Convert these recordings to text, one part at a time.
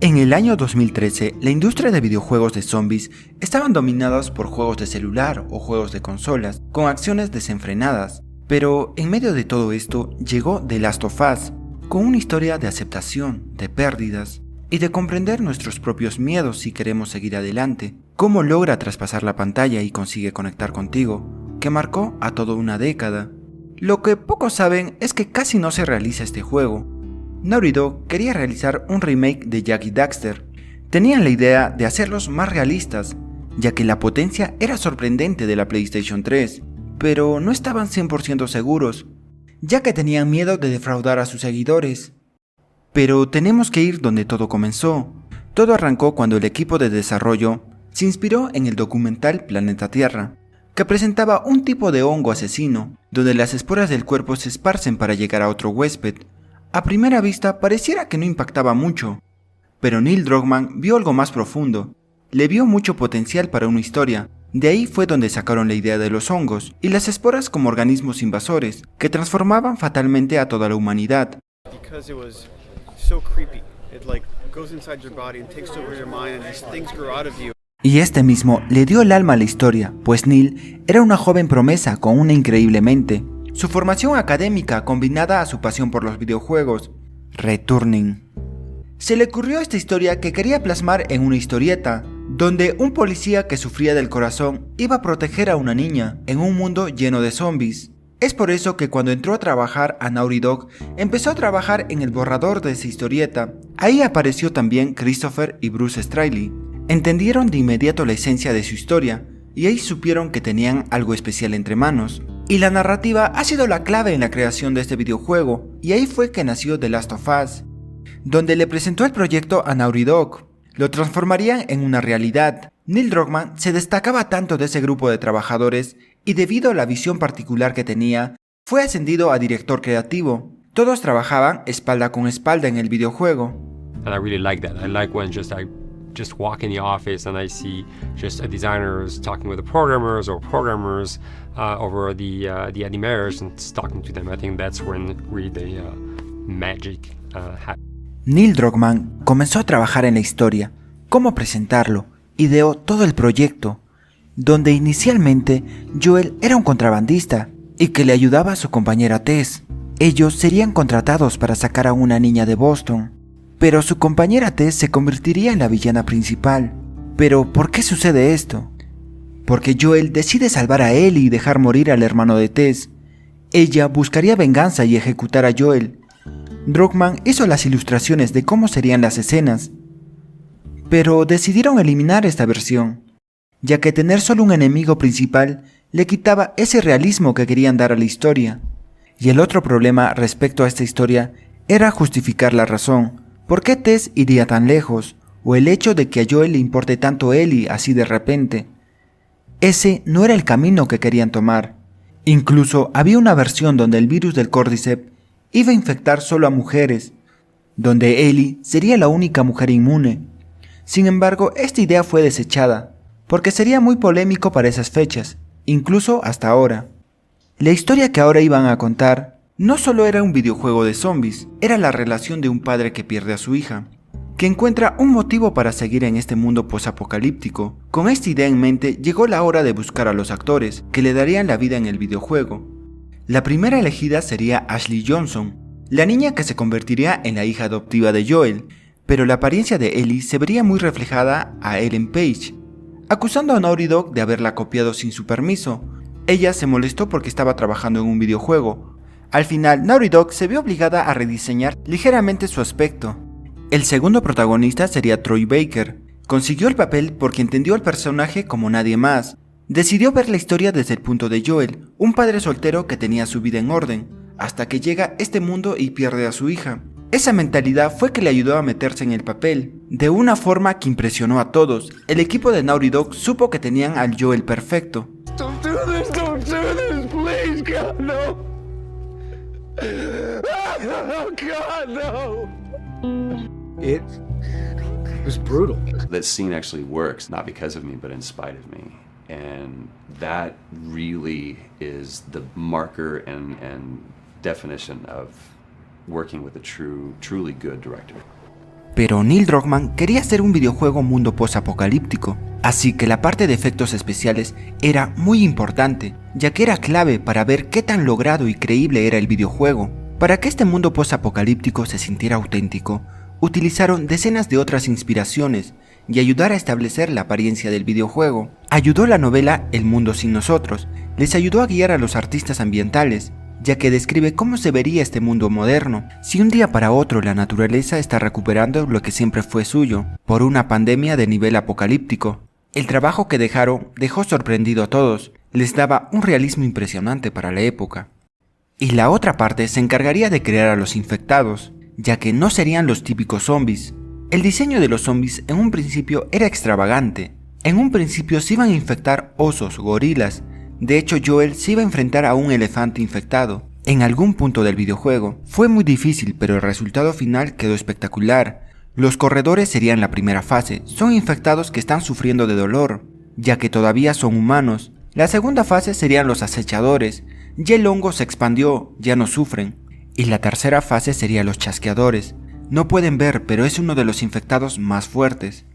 En el año 2013, la industria de videojuegos de zombies estaban dominadas por juegos de celular o juegos de consolas, con acciones desenfrenadas. Pero en medio de todo esto llegó The Last of Us, con una historia de aceptación, de pérdidas y de comprender nuestros propios miedos si queremos seguir adelante. Cómo logra traspasar la pantalla y consigue conectar contigo, que marcó a toda una década. Lo que pocos saben es que casi no se realiza este juego. Naughty Dog quería realizar un remake de Jak y Daxter. Tenían la idea de hacerlos más realistas, ya que la potencia era sorprendente de la PlayStation 3, pero no estaban 100% seguros, ya que tenían miedo de defraudar a sus seguidores. Pero tenemos que ir donde todo comenzó. Todo arrancó cuando el equipo de desarrollo se inspiró en el documental Planeta Tierra, que presentaba un tipo de hongo asesino, donde las esporas del cuerpo se esparcen para llegar a otro huésped. A primera vista pareciera que no impactaba mucho, pero Neil Druckmann vio algo más profundo. Le vio mucho potencial para una historia. De ahí fue donde sacaron la idea de los hongos y las esporas como organismos invasores que transformaban fatalmente a toda la humanidad. Y este mismo le dio el alma a la historia, pues Neil era una joven promesa con una increíble mente. Su formación académica combinada a su pasión por los videojuegos, Returning. Se le ocurrió esta historia que quería plasmar en una historieta, donde un policía que sufría del corazón iba a proteger a una niña en un mundo lleno de zombies. Es por eso que cuando entró a trabajar a Naughty Dog, empezó a trabajar en el borrador de esa historieta. Ahí apareció también Christopher y Bruce Straley. Entendieron de inmediato la esencia de su historia, y ahí supieron que tenían algo especial entre manos. Y la narrativa ha sido la clave en la creación de este videojuego, y ahí fue que nació The Last of Us, donde le presentó el proyecto a Naughty Dog. Lo transformarían en una realidad. Neil Druckmann se destacaba tanto de ese grupo de trabajadores, y debido a la visión particular que tenía, fue ascendido a director creativo. Todos trabajaban espalda con espalda en el videojuego. And I really like that. I like when I just walk in the office and I see just designers talking with the programmers or programmers over the animators and talking to them. I think that's when really the magic happens. Neil Druckmann comenzó a trabajar en la historia, cómo presentarlo, ideó todo el proyecto, donde inicialmente Joel era un contrabandista y que le ayudaba a su compañera Tess. Ellos serían contratados para sacar a una niña de Boston, pero su compañera Tess se convertiría en la villana principal. ¿Pero por qué sucede esto? Porque Joel decide salvar a Ellie y dejar morir al hermano de Tess. Ella buscaría venganza y ejecutar a Joel. Druckmann hizo las ilustraciones de cómo serían las escenas, pero decidieron eliminar esta versión, ya que tener solo un enemigo principal le quitaba ese realismo que querían dar a la historia. Y el otro problema respecto a esta historia era justificar la razón. ¿Por qué Tess iría tan lejos? O el hecho de que a Joel le importe tanto Ellie así de repente. Ese no era el camino que querían tomar. Incluso había una versión donde el virus del Cordyceps iba a infectar solo a mujeres, donde Ellie sería la única mujer inmune. Sin embargo, esta idea fue desechada, porque sería muy polémico para esas fechas, incluso hasta ahora. La historia que ahora iban a contar no solo era un videojuego de zombies, era la relación de un padre que pierde a su hija, que encuentra un motivo para seguir en este mundo posapocalíptico. Con esta idea en mente, llegó la hora de buscar a los actores que le darían la vida en el videojuego. La primera elegida sería Ashley Johnson, la niña que se convertiría en la hija adoptiva de Joel, pero la apariencia de Ellie se vería muy reflejada a Ellen Page, acusando a Naughty Dog de haberla copiado sin su permiso. Ella se molestó porque estaba trabajando en un videojuego. Al final, Naughty Dog se vio obligada a rediseñar ligeramente su aspecto. El segundo protagonista sería Troy Baker. Consiguió el papel porque entendió al personaje como nadie más. Decidió ver la historia desde el punto de Joel, un padre soltero que tenía su vida en orden, hasta que llega a este mundo y pierde a su hija. Esa mentalidad fue que le ayudó a meterse en el papel, de una forma que impresionó a todos. El equipo de Naughty Dog supo que tenían al Joel perfecto. Don't do this, please, God, no. Oh, God, no. It was brutal. That scene actually works, not because of me, but in spite of me. And that really is the marker and definition of working with a truly good director. Pero Neil Druckmann quería hacer un videojuego mundo post-apocalíptico, así que la parte de efectos especiales era muy importante, ya que era clave para ver qué tan logrado y creíble era el videojuego. Para que este mundo post-apocalíptico se sintiera auténtico, utilizaron decenas de otras inspiraciones y ayudar a establecer la apariencia del videojuego. Ayudó la novela El mundo sin nosotros, les ayudó a guiar a los artistas ambientales, ya que describe cómo se vería este mundo moderno si un día para otro la naturaleza está recuperando lo que siempre fue suyo, por una pandemia de nivel apocalíptico. El trabajo que dejaron dejó sorprendido a todos, les daba un realismo impresionante para la época. Y la otra parte se encargaría de crear a los infectados, ya que no serían los típicos zombies. El diseño de los zombies en un principio era extravagante. En un principio se iban a infectar osos, gorilas. De hecho, Joel se iba a enfrentar a un elefante infectado. En algún punto del videojuego fue muy difícil, pero el resultado final quedó espectacular. Los corredores serían la primera fase, son infectados que están sufriendo de dolor, ya que todavía son humanos. La segunda fase serían los acechadores, ya el hongo se expandió, ya no sufren. Y la tercera fase sería los chasqueadores. No pueden ver, pero es uno de los infectados más fuertes.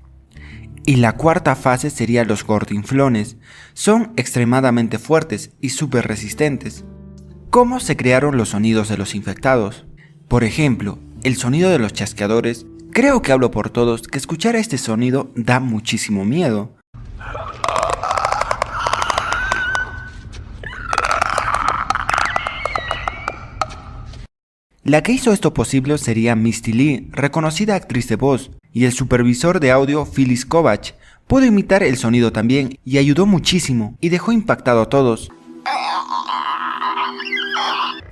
Y la cuarta fase sería los gordinflones. Son extremadamente fuertes y súper resistentes. ¿Cómo se crearon los sonidos de los infectados? Por ejemplo, el sonido de los chasqueadores. Creo que hablo por todos que escuchar este sonido da muchísimo miedo. La que hizo esto posible sería Misty Lee, reconocida actriz de voz, y el supervisor de audio Phyllis Kovacs pudo imitar el sonido también y ayudó muchísimo y dejó impactado a todos.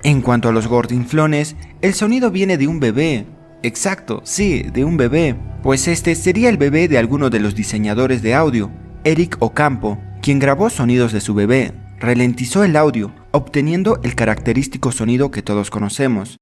En cuanto a los gordinflones, el sonido viene de un bebé. Exacto, sí, de un bebé, pues este sería el bebé de alguno de los diseñadores de audio, Eric Ocampo, quien grabó sonidos de su bebé, ralentizó el audio, obteniendo el característico sonido que todos conocemos.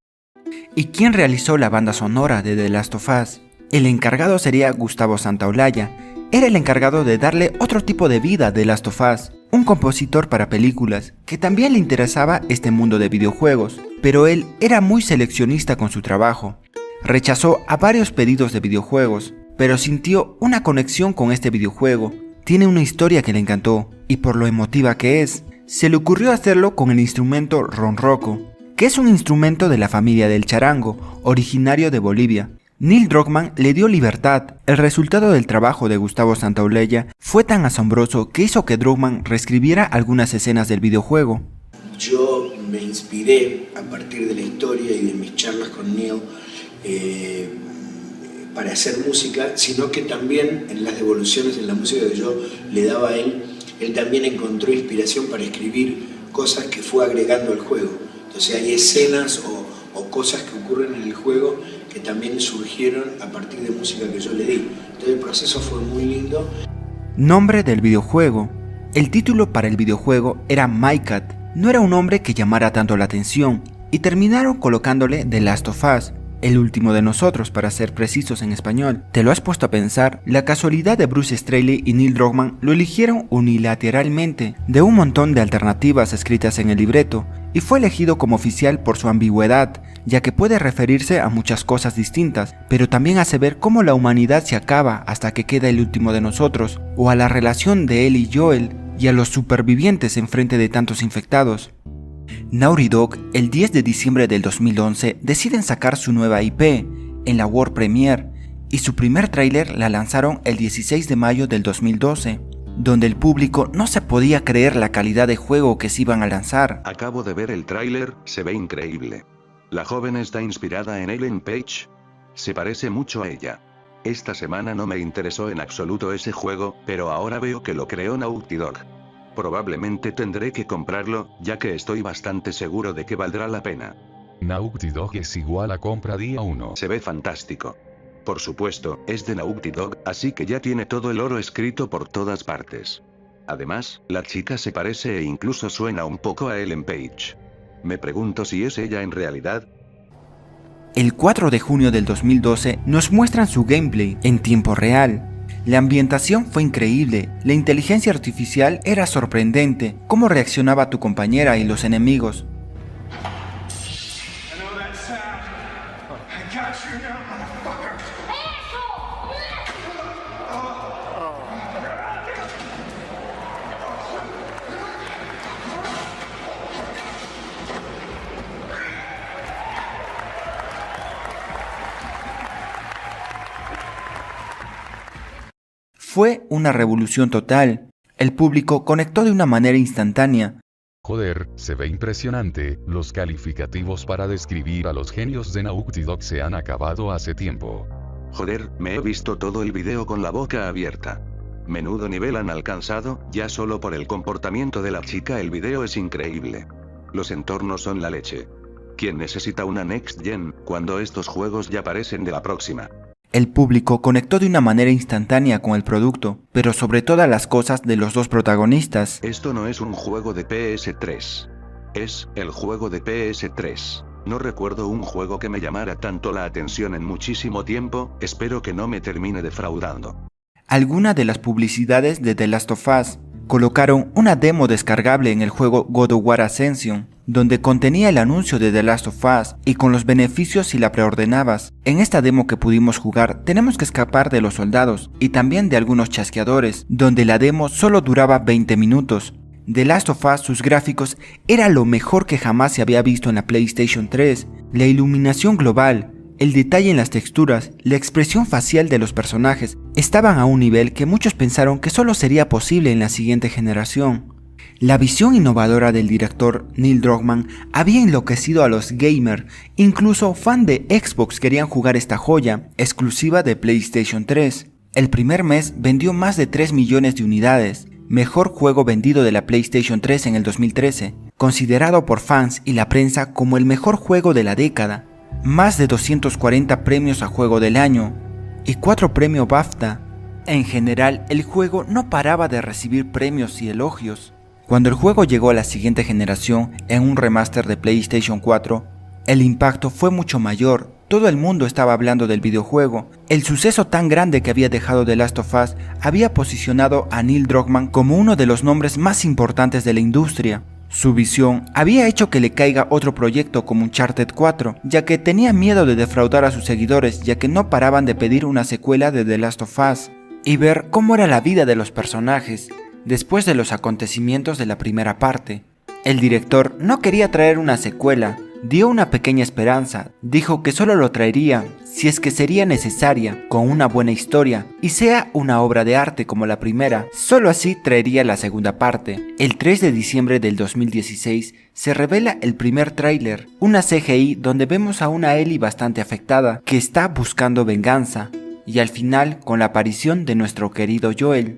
¿Y quién realizó la banda sonora de The Last of Us? El encargado sería Gustavo Santaolalla. Era el encargado de darle otro tipo de vida a The Last of Us, un compositor para películas, que también le interesaba este mundo de videojuegos, pero él era muy seleccionista con su trabajo. Rechazó a varios pedidos de videojuegos, pero sintió una conexión con este videojuego. Tiene una historia que le encantó, y por lo emotiva que es, se le ocurrió hacerlo con el instrumento ronroco, que es un instrumento de la familia del charango, originario de Bolivia. Neil Druckmann le dio libertad. El resultado del trabajo de Gustavo Santaolalla fue tan asombroso que hizo que Druckmann reescribiera algunas escenas del videojuego. Yo me inspiré a partir de la historia y de mis charlas con Neil para hacer música, sino que también en las devoluciones en la música que yo le daba a él también encontró inspiración para escribir cosas que fue agregando al juego. Entonces hay escenas o cosas que ocurren en el juego que también surgieron a partir de música que yo le di. Entonces el proceso fue muy lindo. Nombre del videojuego. El título para el videojuego era My Cat. No era un nombre que llamara tanto la atención y terminaron colocándole The Last of Us, el último de nosotros para ser precisos en español. ¿Te lo has puesto a pensar? La casualidad de Bruce Straley y Neil Druckmann lo eligieron unilateralmente de un montón de alternativas escritas en el libreto y fue elegido como oficial por su ambigüedad, ya que puede referirse a muchas cosas distintas, pero también hace ver cómo la humanidad se acaba hasta que queda el último de nosotros, o a la relación de él y Joel, y a los supervivientes enfrente de tantos infectados. Naughty Dog, el 10 de diciembre del 2011, deciden sacar su nueva IP en la World Premiere, y su primer tráiler la lanzaron el 16 de mayo del 2012, donde el público no se podía creer la calidad de juego que se iban a lanzar. Acabo de ver el tráiler, se ve increíble. La joven está inspirada en Ellen Page. Se parece mucho a ella. Esta semana no me interesó en absoluto ese juego, pero ahora veo que lo creó Naughty Dog. Probablemente tendré que comprarlo, ya que estoy bastante seguro de que valdrá la pena. Naughty Dog es igual a compra día 1. Se ve fantástico. Por supuesto, es de Naughty Dog, así que ya tiene todo el oro escrito por todas partes. Además, la chica se parece e incluso suena un poco a Ellen Page. Me pregunto si es ella en realidad. El 4 de junio del 2012 nos muestran su gameplay en tiempo real. La ambientación fue increíble, la inteligencia artificial era sorprendente, cómo reaccionaba tu compañera y los enemigos. Fue una revolución total. El público conectó de una manera instantánea. Joder, se ve impresionante, los calificativos para describir a los genios de Naughty Dog se han acabado hace tiempo. Joder, me he visto todo el video con la boca abierta. Menudo nivel han alcanzado, ya solo por el comportamiento de la chica el video es increíble. Los entornos son la leche. ¿Quién necesita una Next Gen, cuando estos juegos ya parecen de la próxima? El público conectó de una manera instantánea con el producto, pero sobre todas las cosas de los dos protagonistas. Esto no es un juego de PS3. Es el juego de PS3. No recuerdo un juego que me llamara tanto la atención en muchísimo tiempo, espero que no me termine defraudando. Algunas de las publicidades de The Last of Us colocaron una demo descargable en el juego God of War Ascension, donde contenía el anuncio de The Last of Us y con los beneficios si la preordenabas. En esta demo que pudimos jugar tenemos que escapar de los soldados y también de algunos chasqueadores, donde la demo solo duraba 20 minutos. The Last of Us, sus gráficos, era lo mejor que jamás se había visto en la PlayStation 3. La iluminación global, el detalle en las texturas, la expresión facial de los personajes estaban a un nivel que muchos pensaron que solo sería posible en la siguiente generación. La visión innovadora del director Neil Druckmann había enloquecido a los gamers, incluso fans de Xbox querían jugar esta joya, exclusiva de PlayStation 3. El primer mes vendió más de 3 millones de unidades, mejor juego vendido de la PlayStation 3 en el 2013, considerado por fans y la prensa como el mejor juego de la década, más de 240 premios a juego del año y 4 premios BAFTA. En general, el juego no paraba de recibir premios y elogios. Cuando el juego llegó a la siguiente generación en un remaster de PlayStation 4, el impacto fue mucho mayor. Todo el mundo estaba hablando del videojuego. El suceso tan grande que había dejado The Last of Us había posicionado a Neil Druckmann como uno de los nombres más importantes de la industria. Su visión había hecho que le caiga otro proyecto como Uncharted 4, ya que tenía miedo de defraudar a sus seguidores, ya que no paraban de pedir una secuela de The Last of Us, y ver cómo era la vida de los personajes después de los acontecimientos de la primera parte. El director no quería traer una secuela, dio una pequeña esperanza, dijo que solo lo traería si es que sería necesaria, con una buena historia y sea una obra de arte como la primera, solo así traería la segunda parte. El 3 de diciembre del 2016 se revela el primer tráiler, una CGI donde vemos a una Ellie bastante afectada que está buscando venganza, y al final con la aparición de nuestro querido Joel.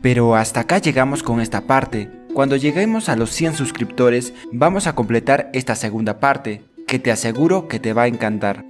Pero hasta acá llegamos con esta parte. Cuando lleguemos a los 100 suscriptores, vamos a completar esta segunda parte, que te aseguro que te va a encantar.